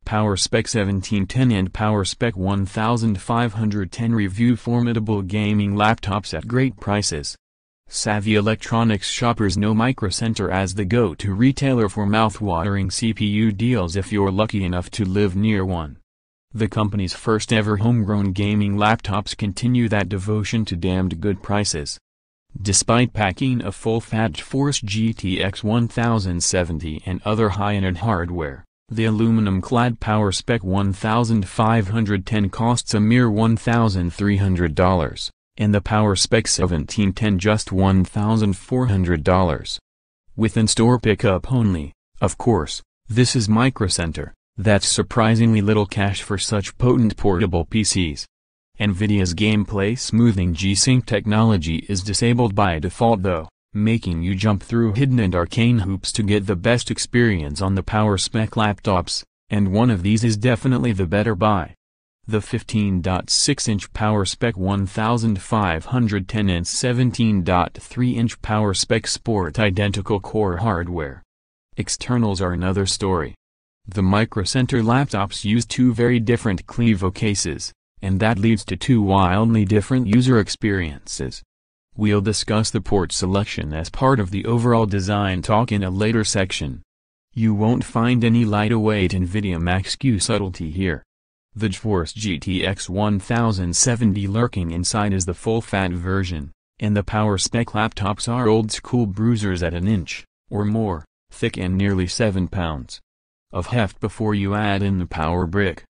PowerSpec 1710 and PowerSpec 1510 review formidable gaming laptops at great prices. Savvy electronics shoppers know Micro Center as the go-to retailer for mouth-watering CPU deals if you're lucky enough to live near one. The company's first ever homegrown gaming laptops continue that devotion to damned good prices. Despite packing a full-fat GeForce GTX 1070 and other high-end hardware, the aluminum-clad PowerSpec 1510 costs a mere $1,300, and the PowerSpec 1710 just $1,400. With in-store pickup only, of course. This is Micro Center. That's surprisingly little cash for such potent portable PCs. Nvidia's gameplay smoothing G-Sync technology is disabled by default though, making you jump through hidden and arcane hoops to get the best experience on the PowerSpec laptops, and one of these is definitely the better buy. The 15.6-inch PowerSpec 1510 and 17.3-inch PowerSpec Sport identical core hardware. Externals are another story. The Micro Center laptops use two very different Clevo cases, and that leads to two wildly different user experiences. We'll discuss the port selection as part of the overall design talk in a later section. You won't find any lightweight Nvidia Max-Q subtlety here. The GeForce GTX 1070 lurking inside is the full-fat version, and the PowerSpec laptops are old-school bruisers at an inch, or more, thick and nearly 7 pounds of heft before you add in the power brick.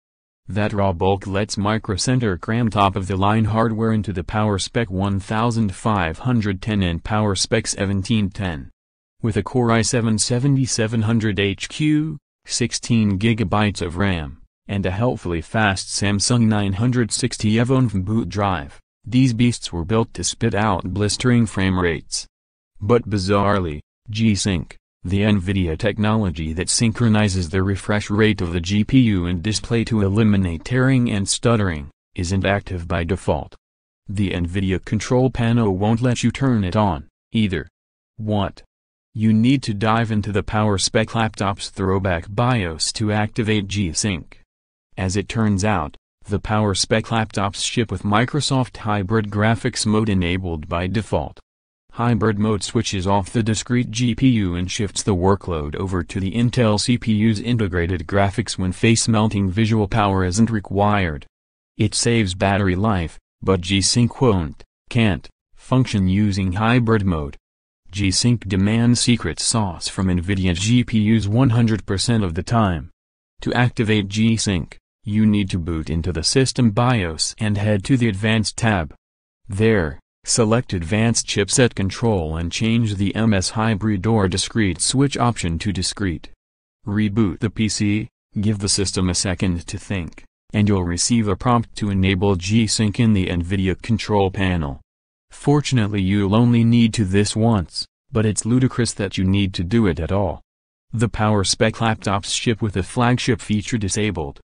That raw bulk lets Micro Center cram top-of-the-line hardware into the PowerSpec 1510 and PowerSpec 1710. With a Core i7-7700HQ, 16 GB of RAM, and a helpfully fast Samsung 960 EVO boot drive, these beasts were built to spit out blistering frame rates. But bizarrely, G-Sync, the Nvidia technology that synchronizes the refresh rate of the GPU and display to eliminate tearing and stuttering, isn't active by default. The Nvidia control panel won't let you turn it on, either. What? You need to dive into the PowerSpec laptop's throwback BIOS to activate G-Sync. As it turns out, the PowerSpec laptops ship with Microsoft Hybrid Graphics Mode enabled by default. Hybrid mode switches off the discrete GPU and shifts the workload over to the Intel CPU's integrated graphics when face-melting visual power isn't required. It saves battery life, but G-Sync can't, function using hybrid mode. G-Sync demands secret sauce from Nvidia GPUs 100% of the time. To activate G-Sync, you need to boot into the system BIOS and head to the Advanced tab. There, select Advanced Chipset Control and change the MS Hybrid or Discrete switch option to Discrete. Reboot the PC, give the system a second to think, and you'll receive a prompt to enable G-Sync in the Nvidia control panel. Fortunately you'll only need to this once, but it's ludicrous that you need to do it at all. The PowerSpec laptops ship with the flagship feature disabled.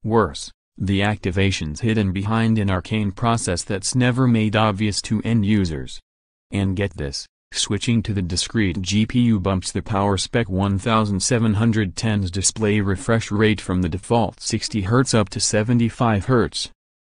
Worse, the activation's hidden behind an arcane process that's never made obvious to end users. And get this, switching to the discrete GPU bumps the PowerSpec 1710's display refresh rate from the default 60 Hz up to 75 Hz.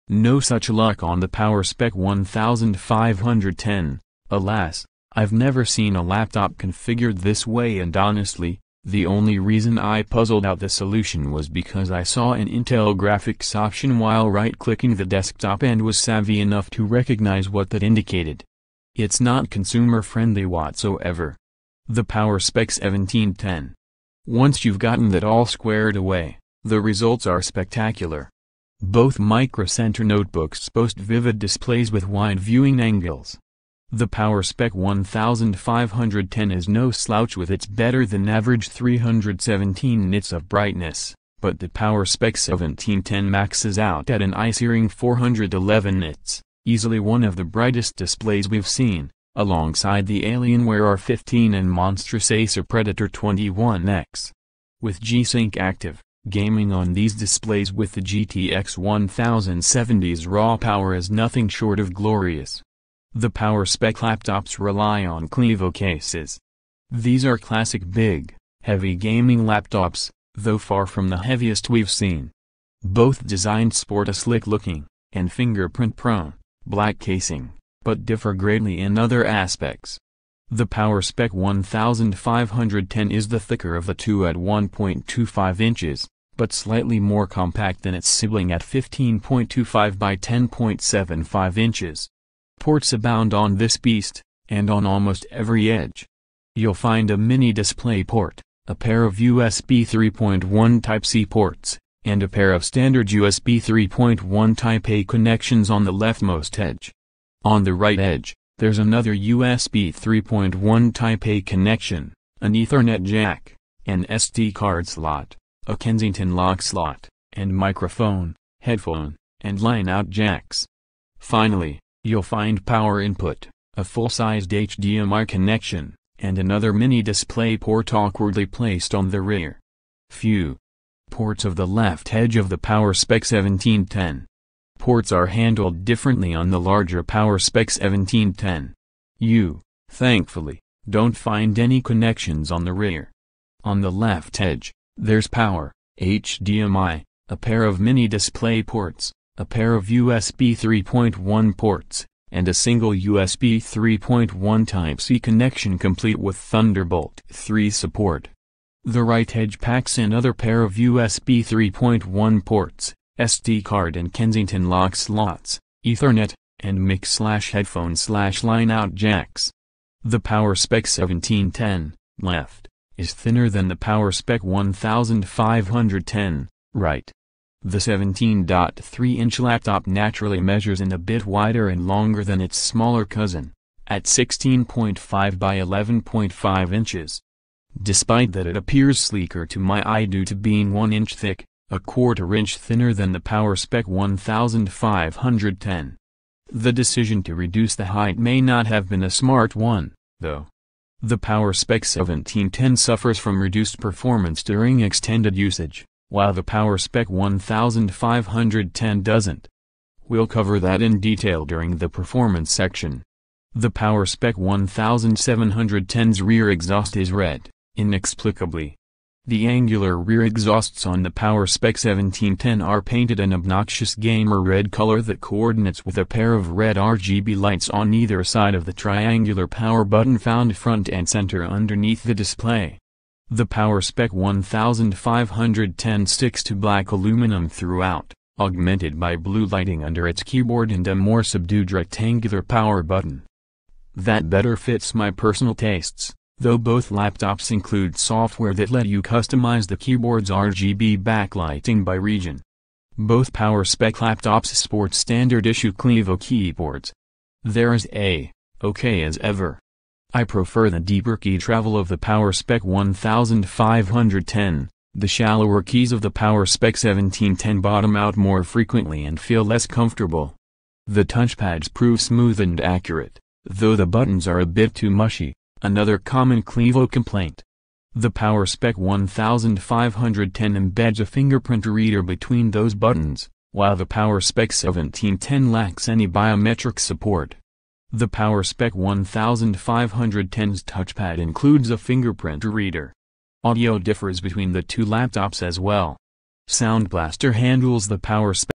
No such luck on the PowerSpec 1510, alas. I've never seen a laptop configured this way, and honestly, the only reason I puzzled out the solution was because I saw an Intel graphics option while right-clicking the desktop and was savvy enough to recognize what that indicated. It's not consumer-friendly whatsoever. The PowerSpec 1710. Once you've gotten that all squared away, the results are spectacular. Both Micro Center notebooks boast vivid displays with wide viewing angles. The PowerSpec 1510 is no slouch with its better-than-average 317 nits of brightness, but the PowerSpec 1710 maxes out at an eye-searing 411 nits, easily one of the brightest displays we've seen, alongside the Alienware R15 and monstrous Acer Predator 21X. With G-Sync active, gaming on these displays with the GTX 1070's raw power is nothing short of glorious. The PowerSpec laptops rely on Clevo cases. These are classic big, heavy gaming laptops, though far from the heaviest we've seen. Both designs sport a slick-looking, and fingerprint-prone, black casing, but differ greatly in other aspects. The PowerSpec 1510 is the thicker of the two at 1.25 inches, but slightly more compact than its sibling at 15.25 by 10.75 inches. Ports abound on this beast, and on almost every edge. You'll find a mini display port, a pair of USB 3.1 Type-C ports, and a pair of standard USB 3.1 Type-A connections on the leftmost edge. On the right edge, there's another USB 3.1 Type-A connection, an Ethernet jack, an SD card slot, a Kensington lock slot, and microphone, headphone, and line-out jacks. Finally, you'll find power input, a full-sized HDMI connection, and another mini display port awkwardly placed on the rear. Few ports of the left edge of the PowerSpec 1710. Ports are handled differently on the larger PowerSpec 1710. You, thankfully, don't find any connections on the rear. On the left edge, there's power, HDMI, a pair of mini display ports, a pair of USB 3.1 ports, and a single USB 3.1 Type-C connection complete with Thunderbolt 3 support. The right edge packs another pair of USB 3.1 ports, SD card and Kensington lock slots, Ethernet, and mic/headphone/line-out jacks. The PowerSpec 1710, left, is thinner than the PowerSpec 1510, right. The 17.3-inch laptop naturally measures in a bit wider and longer than its smaller cousin, at 16.5 by 11.5 inches. Despite that, it appears sleeker to my eye due to being 1 inch thick, a quarter-inch thinner than the PowerSpec 1510. The decision to reduce the height may not have been a smart one, though. The PowerSpec 1710 suffers from reduced performance during extended usage, while the PowerSpec 1510 doesn't. We'll cover that in detail during the performance section. The PowerSpec 1710's rear exhaust is red, inexplicably. The angular rear exhausts on the PowerSpec 1710 are painted an obnoxious gamer red color that coordinates with a pair of red RGB lights on either side of the triangular power button found front and center underneath the display. The PowerSpec 1510 sticks to black aluminum throughout, augmented by blue lighting under its keyboard and a more subdued rectangular power button. That better fits my personal tastes, though both laptops include software that let you customize the keyboard's RGB backlighting by region. Both PowerSpec laptops sport standard issue Clevo keyboards. They're as okay as ever. I prefer the deeper key travel of the PowerSpec 1510, the shallower keys of the PowerSpec 1710 bottom out more frequently and feel less comfortable. The touchpads prove smooth and accurate, though the buttons are a bit too mushy, another common Clevo complaint. The PowerSpec 1510 embeds a fingerprint reader between those buttons, while the PowerSpec 1710 lacks any biometric support. The PowerSpec 1510's touchpad includes a fingerprint reader. Audio differs between the two laptops as well. Sound Blaster handles the PowerSpec